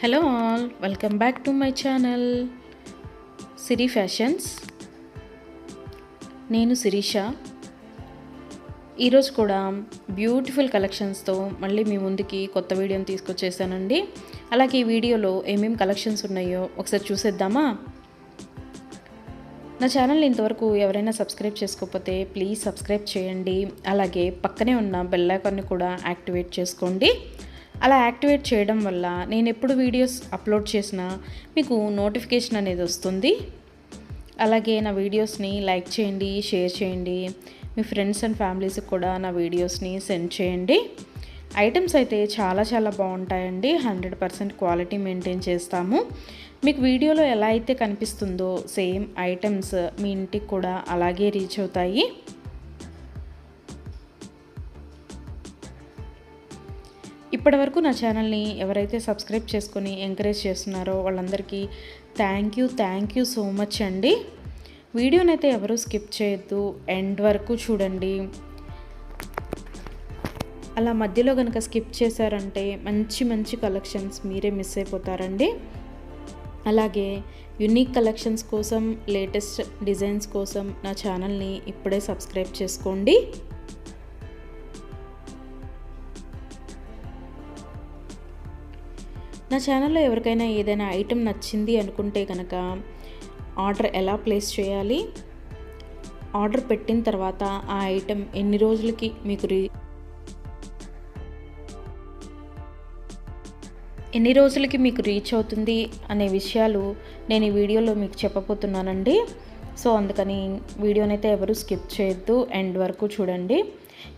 Hello all, welcome back to my channel Siri fashions. నేను శిరీష. ఈరోజు కూడా బ్యూటిఫుల్ కలెక్షన్స్తో మళ్ళీ మీ ముందుకి కొత్త వీడియోని తీసుకొచ్చేసానండి. అలాగే ఈ వీడియోలో ఏమేమి కలెక్షన్స్ ఉన్నాయో ఒకసారి చూసేద్దామా? నా ఛానల్ని ఇంతవరకు ఎవరైనా సబ్స్క్రైబ్ చేసుకోకపోతే ప్లీజ్ సబ్స్క్రైబ్ చేయండి. అలాగే పక్కనే ఉన్న బెల్ ఐకాన్ని కూడా యాక్టివేట్ చేసుకోండి. అలా యాక్టివేట్ చేయడం వల్ల నేను ఎప్పుడు వీడియోస్ అప్లోడ్ చేసినా మీకు నోటిఫికేషన్ అనేది వస్తుంది. అలాగే నా వీడియోస్ని లైక్ చేయండి, షేర్ చేయండి. మీ ఫ్రెండ్స్ అండ్ ఫ్యామిలీస్కి కూడా నా వీడియోస్ని సెండ్ చేయండి. ఐటమ్స్ అయితే చాలా బాగుంటాయండి. 100% క్వాలిటీ మెయింటైన్ చేస్తాము. మీకు వీడియోలో ఎలా అయితే కనిపిస్తుందో సేమ్ ఐటమ్స్ మీ ఇంటికి కూడా అలాగే రీచ్ అవుతాయి. ఇప్పటివరకు నా ఛానల్ని ఎవరైతే సబ్స్క్రైబ్ చేసుకొని ఎంకరేజ్ చేస్తున్నారో వాళ్ళందరికీ థ్యాంక్ యూ సో మచ్ అండి. వీడియోనైతే ఎవరు స్కిప్ చేయొద్దు, ఎండ్ వరకు చూడండి. అలా మధ్యలో కనుక స్కిప్ చేశారంటే మంచి కలెక్షన్స్ మీరే మిస్ అయిపోతారండి. అలాగే యూనిక్ కలెక్షన్స్ కోసం, లేటెస్ట్ డిజైన్స్ కోసం నా ఛానల్ని ఇప్పుడే సబ్స్క్రైబ్ చేసుకోండి. నా ఛానల్లో ఎవరికైనా ఏదైనా ఐటెం నచ్చింది అనుకుంటే కనుక ఆర్డర్ ఎలా ప్లేస్ చేయాలి, ఆర్డర్ పెట్టిన తర్వాత ఆ ఐటెం ఎన్ని రోజులకి మీకు రీచ్ అవుతుంది అనే విషయాలు నేను ఈ వీడియోలో మీకు చెప్పబోతున్నానండి. సో అందుకని వీడియోనైతే ఎవరు స్కిప్ చేయొద్దు, ఎండ్ వరకు చూడండి.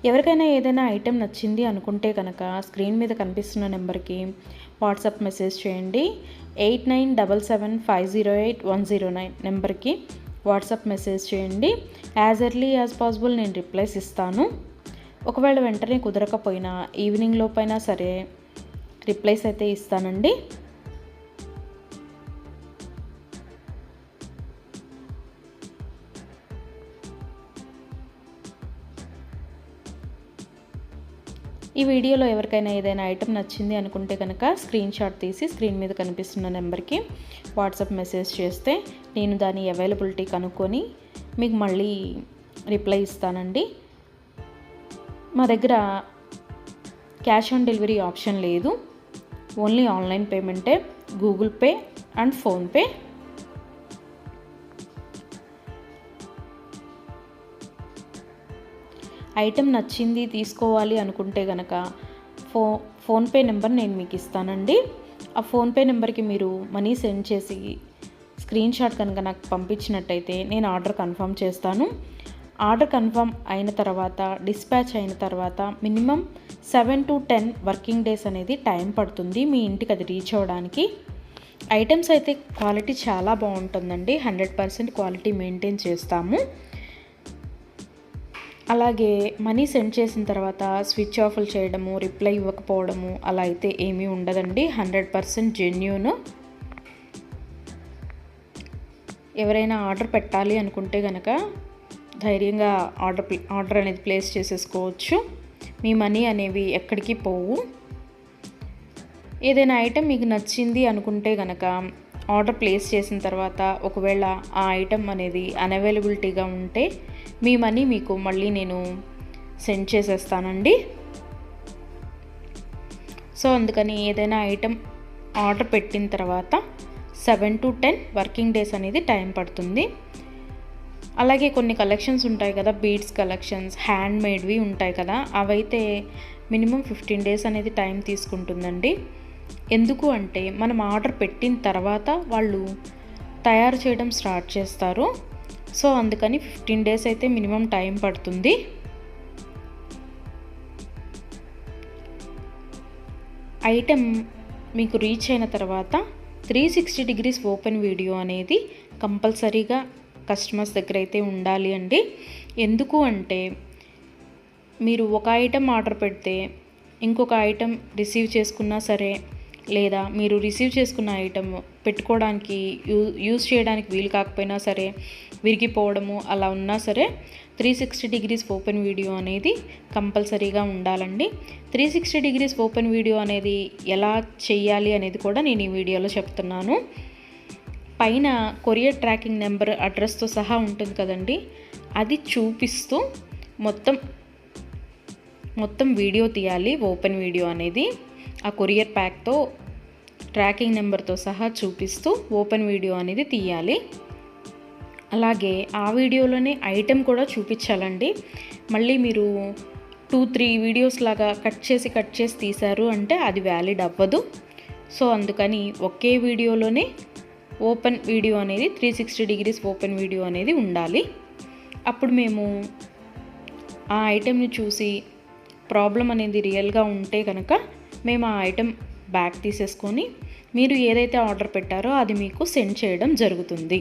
ఎవరికైనా ఏదైనా ఐటెం నచ్చింది అనుకుంటే కనుక స్క్రీన్ మీద కనిపిస్తున్న నెంబర్కి వాట్సాప్ మెసేజ్ చేయండి. 8977508109 నెంబర్కి వాట్సాప్ మెసేజ్ చేయండి. యాజ్ ఎర్లీ యాజ్ పాసిబుల్ నేను రిప్లైస్ ఇస్తాను. ఒకవేళ వెంటనే కుదరకపోయినా ఈవినింగ్ లోపైనా సరే రిప్లైస్ అయితే ఇస్తానండి. ఈ వీడియోలో ఎవరికైనా ఏదైనా ఐటెం నచ్చింది అనుకుంటే కనుక స్క్రీన్ షాట్ తీసి స్క్రీన్ మీద కనిపిస్తున్న నెంబర్కి వాట్సాప్ మెసేజ్ చేస్తే నేను దాని అవైలబిలిటీ కనుక్కొని మీకు మళ్ళీ రిప్లై ఇస్తానండి. మా దగ్గర క్యాష్ ఆన్ డెలివరీ ఆప్షన్ లేదు, ఓన్లీ ఆన్లైన్ పేమెంటే, Google Pay and PhonePe. Item నచ్చింది తీసుకోవాలి అనుకుంటే కనుక ఫోన్పే నెంబర్ నేను మీకు ఇస్తానండి. ఆ ఫోన్పే నెంబర్కి మీరు మనీ సెండ్ చేసి స్క్రీన్ షాట్ కనుక నాకు పంపించినట్టయితే నేను ఆర్డర్ కన్ఫర్మ్ చేస్తాను. ఆర్డర్ కన్ఫర్మ్ అయిన తర్వాత, డిస్పాచ్ అయిన తర్వాత మినిమం 7 to 10 వర్కింగ్ డేస్ అనేది టైం పడుతుంది మీ ఇంటికి అది రీచ్ అవ్వడానికి. ఐటమ్స్ అయితే క్వాలిటీ చాలా బాగుంటుందండి. 100% క్వాలిటీ మెయింటైన్ చేస్తాము. అలాగే మనీ సెండ్ చేసిన తర్వాత స్విచ్ ఆఫ్లు చేయడము, రిప్లై ఇవ్వకపోవడము అలా అయితే ఏమీ ఉండదండి. 100% జెన్యూన్. ఎవరైనా ఆర్డర్ పెట్టాలి అనుకుంటే కనుక ధైర్యంగా ఆర్డర్ అనేది ప్లేస్ చేసేసుకోవచ్చు. మీ మనీ అనేవి ఎక్కడికి పోవు. ఏదైనా ఐటెం మీకు నచ్చింది అనుకుంటే కనుక ఆర్డర్ ప్లేస్ చేసిన తర్వాత ఒకవేళ ఆ ఐటెం అనేది అన్అవైలబిలిటీగా ఉంటే మీ మనీ మీకు మళ్ళీ నేను సెండ్ చేసేస్తానండి. సో అందుకని ఏదైనా ఐటెం ఆర్డర్ పెట్టిన తర్వాత 7 to 10 వర్కింగ్ డేస్ అనేది టైం పడుతుంది. అలాగే కొన్ని కలెక్షన్స్ ఉంటాయి కదా, బీడ్స్ కలెక్షన్స్, హ్యాండ్ మేడ్వి ఉంటాయి కదా, అవైతే మినిమం 15 డేస్ అనేది టైం తీసుకుంటుందండి. ఎందుకు అంటే మనం ఆర్డర్ పెట్టిన తర్వాత వాళ్ళు తయారు చేయడం స్టార్ట్ చేస్తారు. సో అందుకని 15 డేస్ అయితే మినిమం టైం పడుతుంది. ఐటెం మీకు రీచ్ అయిన తర్వాత 360 degrees ఓపెన్ వీడియో అనేది కంపల్సరీగా కస్టమర్స్ దగ్గర అయితే ఉండాలి అండి. ఎందుకు అంటే మీరు ఒక ఐటెం ఆర్డర్ పెడితే ఇంకొక ఐటెం రిసీవ్ చేసుకున్నా సరే, లేదా మీరు రిసీవ్ చేసుకున్న ఐటమ్ పెట్టుకోవడానికి యూజ్ చేయడానికి వీలు కాకపోయినా సరే, విరిగిపోవడము అలా ఉన్నా సరే 360 డిగ్రీస్ ఓపెన్ వీడియో అనేది కంపల్సరీగా ఉండాలండి. 360 డిగ్రీస్ ఓపెన్ వీడియో అనేది ఎలా చేయాలి అనేది కూడా నేను ఈ వీడియోలో చెప్తున్నాను. పైన కొరియర్ ట్రాకింగ్ నెంబర్ అడ్రస్తో సహా ఉంటుంది కదండి, అది చూపిస్తూ మొత్తం వీడియో తీయాలి. ఓపెన్ వీడియో అనేది ఆ కొరియర్ ప్యాక్తో ట్రాకింగ్ నెంబర్తో సహా చూపిస్తూ ఓపెన్ వీడియో అనేది తీయాలి. అలాగే ఆ వీడియోలోనే ఐటెం కూడా చూపించాలండి. మళ్ళీ మీరు 2-3 వీడియోస్ లాగా కట్ చేసి తీశారు అంటే అది వ్యాలిడ్ అవ్వదు. సో అందుకని ఒకే వీడియోలోనే ఓపెన్ వీడియో అనేది 360 డిగ్రీస్ ఓపెన్ వీడియో అనేది ఉండాలి. అప్పుడు మేము ఆ ఐటెంని చూసి ప్రాబ్లం అనేది రియల్గా ఉంటే కనుక మేము ఆ ఐటెం బ్యాక్ తీసేసుకొని మీరు ఏదైతే ఆర్డర్ పెట్టారో అది మీకు సెండ్ చేయడం జరుగుతుంది.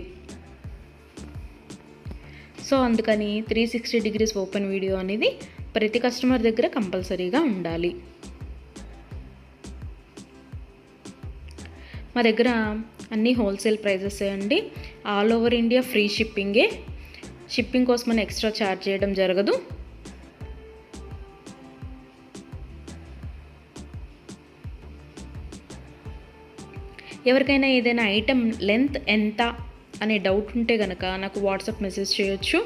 సో అందుకని 360 డిగ్రీస్ ఓపెన్ వీడియో అనేది ప్రతి కస్టమర్ దగ్గర కంపల్సరీగా ఉండాలి. మా దగ్గర అన్నీ హోల్సేల్ ప్రైజెసే అండి. ఆల్ ఓవర్ ఇండియా ఫ్రీ షిప్పింగే. షిప్పింగ్ కోసమని ఎక్స్ట్రా ఛార్జ్ చేయడం జరగదు. ఎవరికైనా ఏదైనా ఐటెం లెంత్ ఎంత అనే డౌట్ ఉంటే కనుక నాకు వాట్సాప్ మెసేజ్ చేయొచ్చు.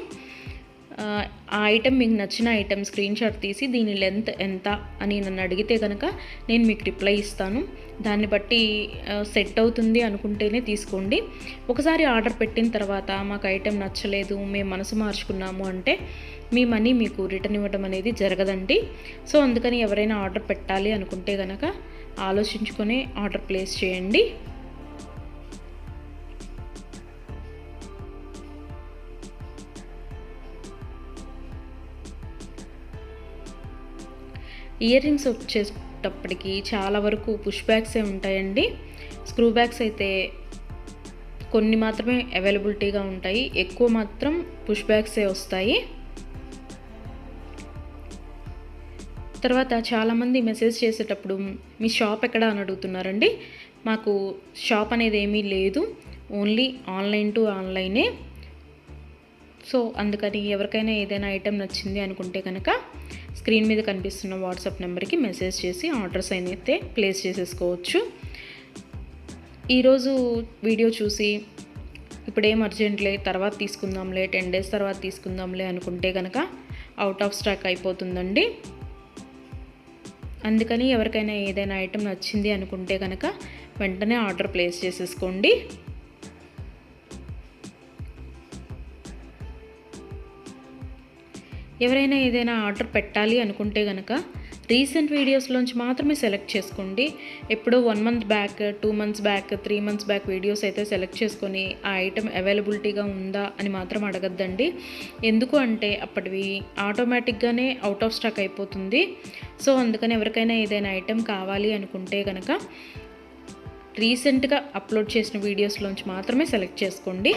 ఆ ఐటెం మీకు నచ్చిన ఐటెం స్క్రీన్ షాట్ తీసి దీని లెంత్ ఎంత అని నన్ను అడిగితే కనుక నేను మీకు రిప్లై ఇస్తాను. దాన్ని బట్టి సెట్ అవుతుంది అనుకుంటేనే తీసుకోండి. ఒకసారి ఆర్డర్ పెట్టిన తర్వాత మాకు ఐటెం నచ్చలేదు, మేము మనసు మార్చుకున్నాము అంటే మీ మనీ మీకు రిటర్న్ ఇవ్వడం అనేది జరగదండి. సో అందుకని ఎవరైనా ఆర్డర్ పెట్టాలి అనుకుంటే కనుక ఆలోచించుకొని ఆర్డర్ ప్లేస్ చేయండి. ఇయర్ రింగ్స్ వచ్చేటప్పటికి చాలా వరకు పుష్ బ్యాగ్సే ఉంటాయండి. స్క్రూ బ్యాగ్స్ అయితే కొన్ని మాత్రమే అవైలబిలిటీగా ఉంటాయి, ఎక్కువ మాత్రం పుష్ బ్యాగ్సే వస్తాయి. తర్వాత చాలామంది మెసేజ్ చేసేటప్పుడు మీ షాప్ ఎక్కడ అని అడుగుతున్నారండి. మాకు షాప్ అనేది ఏమీ లేదు, ఓన్లీ ఆన్లైన్ టు ఆన్లైనే. సో అందుకని ఎవరికైనా ఏదైనా ఐటెం నచ్చింది అనుకుంటే కనుక స్క్రీన్ మీద కనిపిస్తున్న వాట్సాప్ నెంబర్కి మెసేజ్ చేసి ఆర్డర్స్ అయితే ప్లేస్ చేసేసుకోవచ్చు. ఈరోజు వీడియో చూసి ఇప్పుడేం అర్జెంట్లే తర్వాత తీసుకుందాంలే, 10 days తర్వాత తీసుకుందాంలే అనుకుంటే కనుక అవుట్ ఆఫ్ స్టాక్ అయిపోతుందండి. అందుకని ఎవరికైనా ఏదైనా ఐటెం నచ్చింది అనుకుంటే కనుక వెంటనే ఆర్డర్ ప్లేస్ చేసేసుకోండి. ఎవరైనా ఏదైనా ఆర్డర్ పెట్టాలి అనుకుంటే కనుక రీసెంట్ వీడియోస్లోంచి మాత్రమే సెలెక్ట్ చేసుకోండి. ఎప్పుడో 1 month back, 2 months back, 3 months back videos అయితే సెలెక్ట్ చేసుకొని ఆ ఐటెం అవైలబిలిటీగా ఉందా అని మాత్రం అడగద్దండి. ఎందుకు అంటే అప్పటివి ఆటోమేటిక్గానే అవుట్ ఆఫ్ స్టాక్ అయిపోతుంది. సో అందుకని ఎవరికైనా ఏదైనా ఐటెం కావాలి అనుకుంటే కనుక రీసెంట్గా అప్లోడ్ చేసిన వీడియోస్లోంచి మాత్రమే సెలెక్ట్ చేసుకోండి.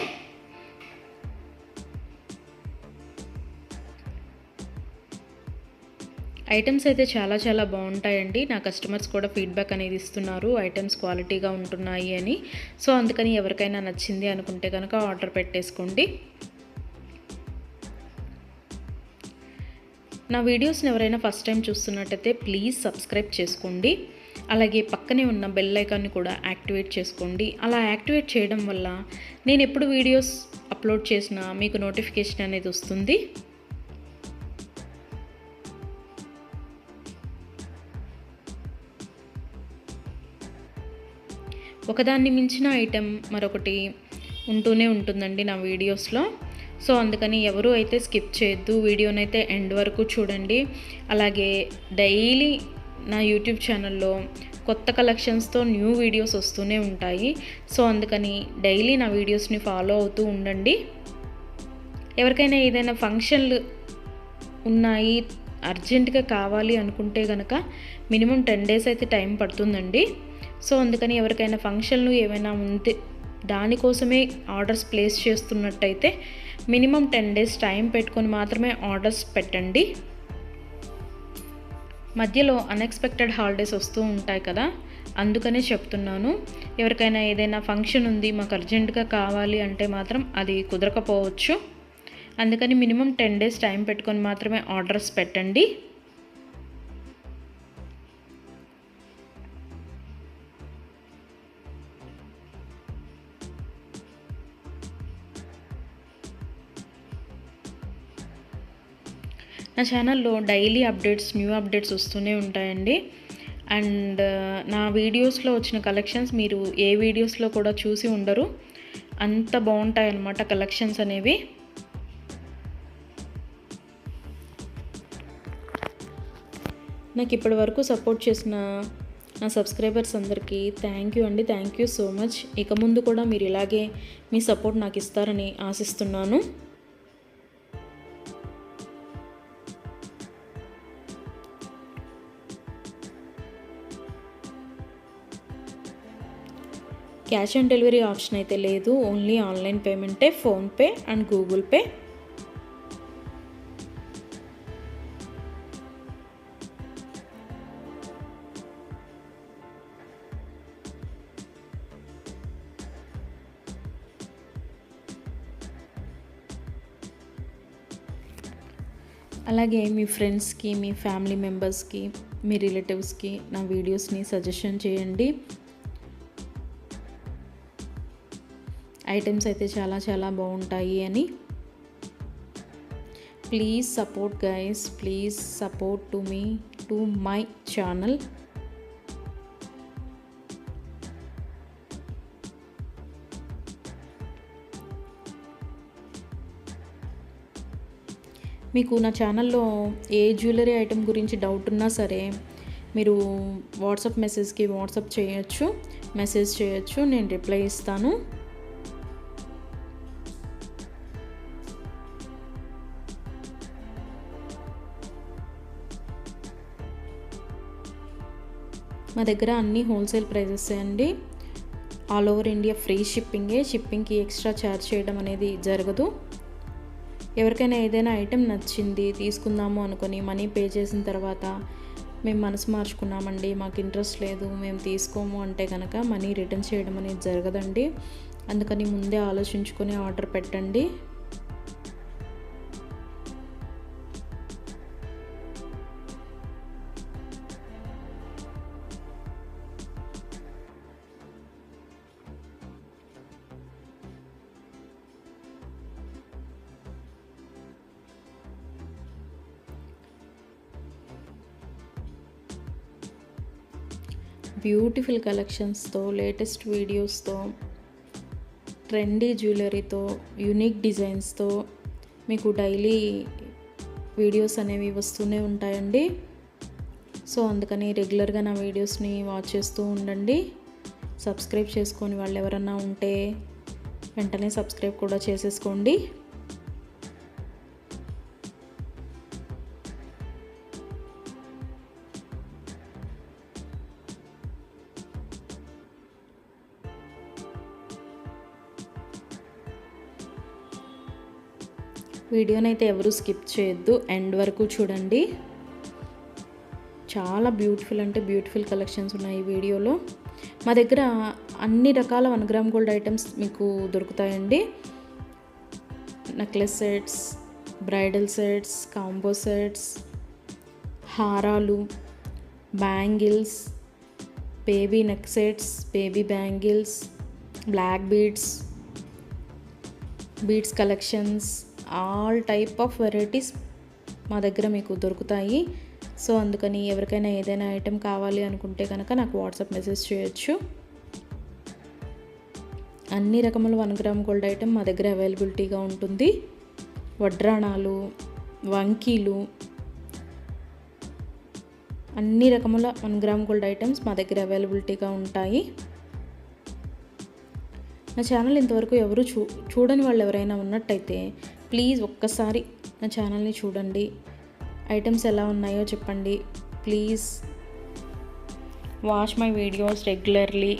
ఐటమ్స్ అయితే చాలా చాలా బాగుంటాయండి. నా కస్టమర్స్ కూడా ఫీడ్బ్యాక్ అనేది ఇస్తున్నారు, ఐటమ్స్ క్వాలిటీగా ఉంటున్నాయి అని. సో అందుకని ఎవరికైనా నచ్చింది అనుకుంటే కనుక ఆర్డర్ పెట్టేసుకోండి. నా వీడియోస్ని ఎవరైనా ఫస్ట్ టైం చూస్తున్నట్టయితే ప్లీజ్ సబ్స్క్రైబ్ చేసుకోండి. అలాగే పక్కనే ఉన్న బెల్ ఐకాన్ని కూడా యాక్టివేట్ చేసుకోండి. అలా యాక్టివేట్ చేయడం వల్ల నేను ఎప్పుడు వీడియోస్ అప్లోడ్ చేసినా మీకు నోటిఫికేషన్ అనేది వస్తుంది. ఒకదాన్ని మించిన ఐటెం మరొకటి ఉంటూనే ఉంటుందండి నా వీడియోస్లో. సో అందుకని ఎవరు అయితే స్కిప్ చేయొద్దు, వీడియోనైతే ఎండ్ వరకు చూడండి. అలాగే డైలీ నా యూట్యూబ్ ఛానల్లో కొత్త కలెక్షన్స్తో న్యూ వీడియోస్ వస్తూనే ఉంటాయి. సో అందుకని డైలీ నా వీడియోస్ని ఫాలో అవుతూ ఉండండి. ఎవరికైనా ఏదైనా ఫంక్షన్లు ఉన్నాయి, అర్జెంటుగా కావాలి అనుకుంటే కనుక మినిమం 10 days అయితే టైం పడుతుందండి. సో అందుకని ఎవరికైనా ఫంక్షన్లు ఏమైనా ఉంటే దానికోసమే ఆర్డర్స్ ప్లేస్ చేస్తున్నట్టయితే మినిమం 10 days టైం పెట్టుకొని మాత్రమే ఆర్డర్స్ పెట్టండి. మధ్యలో అన్ఎక్స్పెక్టెడ్ హాలిడేస్ వస్తూ ఉంటాయి కదా, అందుకనే చెప్తున్నాను. ఎవరికైనా ఏదైనా ఫంక్షన్ ఉంది మాకు అర్జెంటుగా కావాలి అంటే మాత్రం అది కుదరకపోవచ్చు. అందుకని మినిమం 10 డేస్ టైం పెట్టుకొని మాత్రమే ఆర్డర్స్ పెట్టండి. నా ఛానల్లో డైలీ అప్డేట్స్, న్యూ అప్డేట్స్ వస్తూనే ఉంటాయండి. అండ్ నా వీడియోస్లో వచ్చిన కలెక్షన్స్ మీరు ఏ వీడియోస్లో కూడా చూసి ఉండరు, అంత బాగుంటాయి అన్నమాట కలెక్షన్స్ అనేవి. నాకు ఇప్పటి వరకు సపోర్ట్ చేసిన నా సబ్స్క్రైబర్స్ అందరికీ థ్యాంక్ యూ అండి. Thank you so much. ఇక ముందు కూడా మీరు ఇలాగే మీ సపోర్ట్ నాకు ఇస్తారని ఆశిస్తున్నాను. క్యాష్ ఆన్ డెలివరీ ఆప్షన్ అయితే లేదు, ఓన్లీ ఆన్లైన్ పేమెంటే, ఫోన్పే అండ్ గూగుల్ పే. అలాగే మీ ఫ్రెండ్స్కి, మీ ఫ్యామిలీ మెంబర్స్కి, మీ రిలేటివ్స్కి నా వీడియోస్ని సజెషన్ చేయండి. ఐటమ్స్ అయితే చాలా చాలా బాగుంటాయి అని. Please support guys, please support to me, to my channel. మీకు నా ఛానల్లో ఏ జ్యువెలరీ ఐటెం గురించి డౌట్ ఉన్నా సరే మీరు వాట్సాప్ మెసేజ్కి వాట్సాప్ చేయొచ్చు, మెసేజ్ చేయొచ్చు, నేను రిప్లై ఇస్తాను. మా దగ్గర అన్నీ హోల్సేల్ ప్రైజెస్ అండి. ఆల్ ఓవర్ ఇండియా ఫ్రీ షిప్పింగే. షిప్పింగ్కి ఎక్స్ట్రా ఛార్జ్ చేయడం అనేది జరగదు. ఎవరికైనా ఏదైనా ఐటెం నచ్చింది తీసుకుందాము అనుకొని మనీ పే చేసిన తర్వాత మేము మనసు మార్చుకున్నామండి, మాకు ఇంట్రెస్ట్ లేదు, మేము తీసుకోము అంటే కనుక మనీ రిటర్న్ చేయడం అనేది జరగదండి. అందుకని ముందే ఆలోచించుకొని ఆర్డర్ పెట్టండి. బ్యూటిఫుల్ కలెక్షన్స్తో, లేటెస్ట్ వీడియోస్తో, ట్రెండీ జ్యువెలరీతో, యూనిక్ డిజైన్స్తో మీకు డైలీ వీడియోస్ అనేవి వస్తూనే ఉంటాయండి. సో అందుకని రెగ్యులర్గా నా వీడియోస్ని వాచ్ చేస్తూ ఉండండి. సబ్స్క్రైబ్ చేసుకొని వాళ్ళు ఎవరన్నా ఉంటే వెంటనే సబ్స్క్రైబ్ కూడా చేసేసుకోండి. వీడియోనైతే ఎవరు స్కిప్ చేయొద్దు, ఎండ్ వరకు చూడండి. చాలా బ్యూటిఫుల్ అంటే బ్యూటిఫుల్ కలెక్షన్స్ ఉన్నాయి ఈ వీడియోలో. మా దగ్గర అన్ని రకాల 1 గ్రామ్ గోల్డ్ ఐటమ్స్ మీకు దొరుకుతాయండి. Necklace sets, bridal sets, combo sets, హారాలు, bangles, baby neck sets, baby bangles, black beads collections, all type of varieties మా దగ్గర మీకు దొరుకుతాయి. సో అందుకని ఎవరికైనా ఏదైనా ఐటెం కావాలి అనుకుంటే కనుక నాకు వాట్సాప్ మెసేజ్ చేయొచ్చు. అన్ని రకముల 1 గ్రామ్ గోల్డ్ ఐటెం మా దగ్గర అవైలబిలిటీగా ఉంటుంది. వడ్రాణాలు, వంకీలు, అన్ని రకముల 1 గ్రామ్ గోల్డ్ ఐటమ్స్ మా దగ్గర అవైలబిలిటీగా ఉంటాయి. నా ఛానల్ ఇంతవరకు ఎవరు చూడని వాళ్ళు ఎవరైనా ఉన్నట్టయితే ప్లీజ్ ఒక్కసారి నా ఛానల్ని చూడండి. ఐటమ్స్ ఎలా ఉన్నాయో చెప్పండి please. Watch my videos regularly.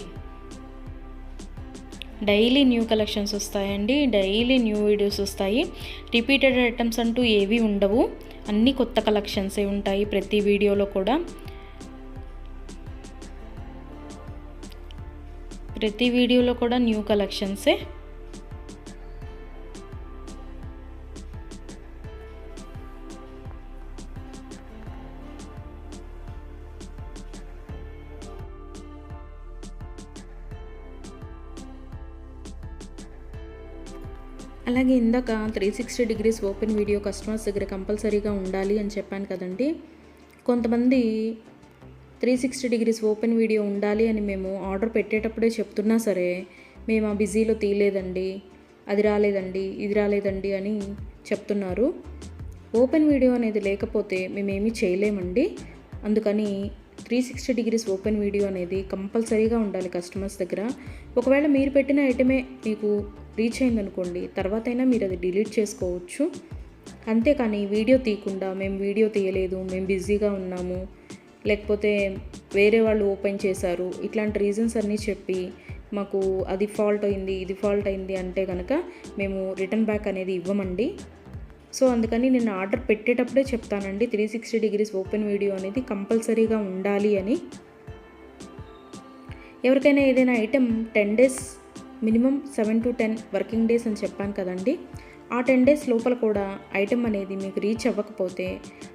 Daily new collections వస్తాయండి, డైలీ న్యూ వీడియోస్ వస్తాయి. రిపీటెడ్ ఐటమ్స్ అంటూ ఏవి ఉండవు, అన్నీ కొత్త కలెక్షన్సే ఉంటాయి ప్రతి వీడియోలో కూడా. ప్రతి వీడియోలో కూడా న్యూ కలెక్షన్సే. అలాగే ఇందాక 360 డిగ్రీస్ ఓపెన్ వీడియో కస్టమర్స్ దగ్గర కంపల్సరీగా ఉండాలి అని చెప్పాను కదండి. కొంతమంది 360 డిగ్రీస్ ఓపెన్ వీడియో ఉండాలి అని మేము ఆర్డర్ పెట్టేటప్పుడే చెప్తున్నా సరే, మేము ఆ బిజీలో తీయలేదండి, అది రాలేదండి, ఇది రాలేదండి అని చెప్తున్నారు. ఓపెన్ వీడియో అనేది లేకపోతే మేమేమీ చేయలేమండి. అందుకని 360 డిగ్రీస్ ఓపెన్ వీడియో అనేది కంపల్సరీగా ఉండాలి కస్టమర్స్ దగ్గర. ఒకవేళ మీరు పెట్టిన ఐటమే మీకు రీచ్ అయిందనుకోండి, తర్వాతైనా మీరు అది డిలీట్ చేసుకోవచ్చు. అంతేకాని వీడియో తీయకుండా మేము వీడియో తీయలేదు, మేము బిజీగా ఉన్నాము, లేకపోతే వేరే వాళ్ళు ఓపెన్ చేశారు, ఇట్లాంటి రీజన్స్ అన్నీ చెప్పి మాకు అది ఫాల్ట్ అయింది, ఇది ఫాల్ట్ అయింది అంటే కనుక మేము రిటర్న్ బ్యాక్ అనేది ఇవ్వమండి. సో అందుకని నేను ఆర్డర్ పెట్టేటప్పుడే చెప్తానండి 360 డిగ్రీస్ ఓపెన్ వీడియో అనేది కంపల్సరీగా ఉండాలి అని. ఎవరికైనా ఏదైనా item 10 days minimum 7 to 10 working days అని చెప్పాను కదండి. ఆ 10 డేస్ లోపల కూడా ఐటెం అనేది మీకు రీచ్ అవ్వకపోతే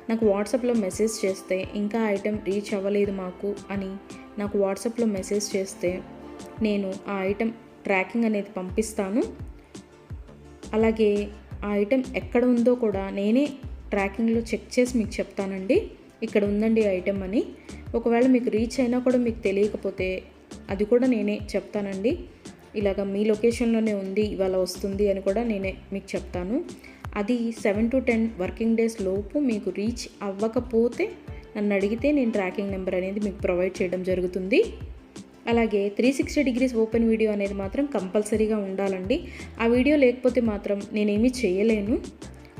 నాకు వాట్సాప్లో మెసేజ్ చేస్తే, ఇంకా ఐటెం రీచ్ అవ్వలేదు మాకు అని నాకు వాట్సాప్లో మెసేజ్ చేస్తే నేను ఆ ఐటెం ట్రాకింగ్ అనేది పంపిస్తాను. అలాగే ఆ ఐటెం ఎక్కడ ఉందో కూడా నేనే ట్రాకింగ్లో చెక్ చేసి మీకు చెప్తానండి, ఇక్కడ ఉందండి ఐటెం అని. ఒకవేళ మీకు రీచ్ అయినా కూడా మీకు తెలియకపోతే అది కూడా నేనే చెప్తానండి. ఇలాగ మీ లొకేషన్లోనే ఉంది, ఇవాళ వస్తుంది అని కూడా నేనే మీకు చెప్తాను. అది 7 to 10 వర్కింగ్ డేస్ లోపు మీకు రీచ్ అవ్వకపోతే నన్ను అడిగితే నేను ట్రాకింగ్ నెంబర్ అనేది మీకు ప్రొవైడ్ చేయడం జరుగుతుంది. అలాగే 360 డిగ్రీస్ ఓపెన్ వీడియో అనేది మాత్రం కంపల్సరీగా ఉండాలండి. ఆ వీడియో లేకపోతే మాత్రం నేనేమీ చేయలేను.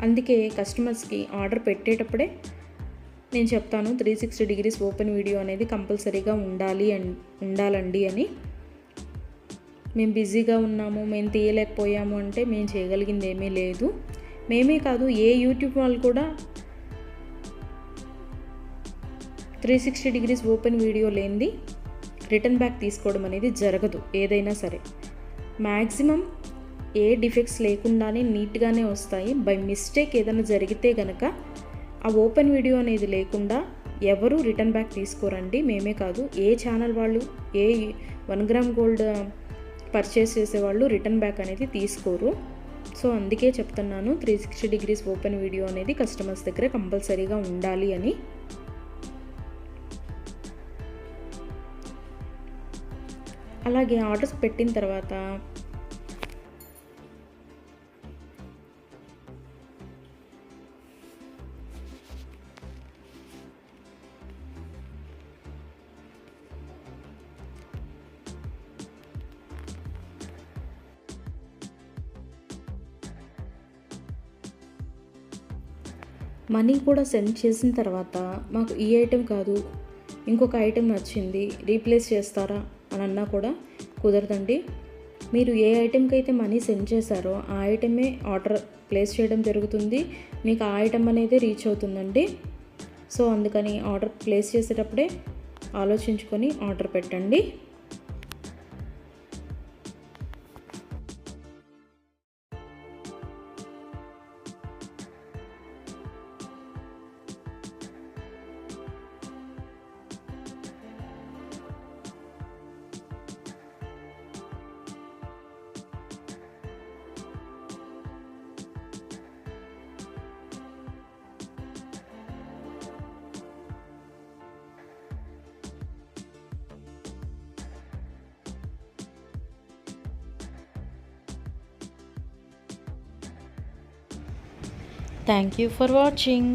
అందుకే కస్టమర్స్కి ఆర్డర్ పెట్టేటప్పుడే నేను చెప్తాను 360 డిగ్రీస్ ఓపెన్ వీడియో అనేది కంపల్సరీగా ఉండాలండి అని. మేము బిజీగా ఉన్నాము, మేము తీయలేకపోయాము అంటే మేము చేయగలిగింది ఏమీ లేదు. మేమే కాదు, ఏ యూట్యూబ్ వాళ్ళు కూడా 360 డిగ్రీస్ ఓపెన్ వీడియో లేనిది రిటర్న్ బ్యాక్ తీసుకోవడం అనేది జరగదు. ఏదైనా సరే మ్యాక్సిమం ఏ డిఫెక్ట్స్ లేకుండానే నీట్గానే వస్తాయి. బై మిస్టేక్ ఏదైనా జరిగితే కనుక ఆ ఓపెన్ వీడియో అనేది లేకుండా ఎవరు రిటర్న్ బ్యాక్ తీసుకోరండి. మేమే కాదు, ఏ ఛానల్ వాళ్ళు, ఏ 1 గ్రామ్ గోల్డ్ పర్చేస్ చేసేవాళ్ళు రిటర్న్ బ్యాక్ అనేది తీసుకోరు. సో అందుకే చెప్తున్నాను 360 డిగ్రీస్ ఓపెన్ వీడియో అనేది కస్టమర్స్ దగ్గర కంపల్సరీగా ఉండాలి అని. అలాగే ఆర్డర్స్ పెట్టిన తర్వాత మనీ కూడా సెండ్ చేసిన తర్వాత మాకు ఈ ఐటెం కాదు, ఇంకొక ఐటెం నచ్చింది, రీప్లేస్ చేస్తారా అని అన్నా కూడా కుదరదండి. మీరు ఏ ఐటెంకి అయితే మనీ సెండ్ చేశారో ఆ ఐటమే ఆర్డర్ ప్లేస్ చేయడం జరుగుతుంది. మీకు ఆ ఐటెం అనేది రీచ్ అవుతుందండి. సో అందుకని ఆర్డర్ ప్లేస్ చేసేటప్పుడే ఆలోచించుకొని ఆర్డర్ పెట్టండి. Thank you for watching.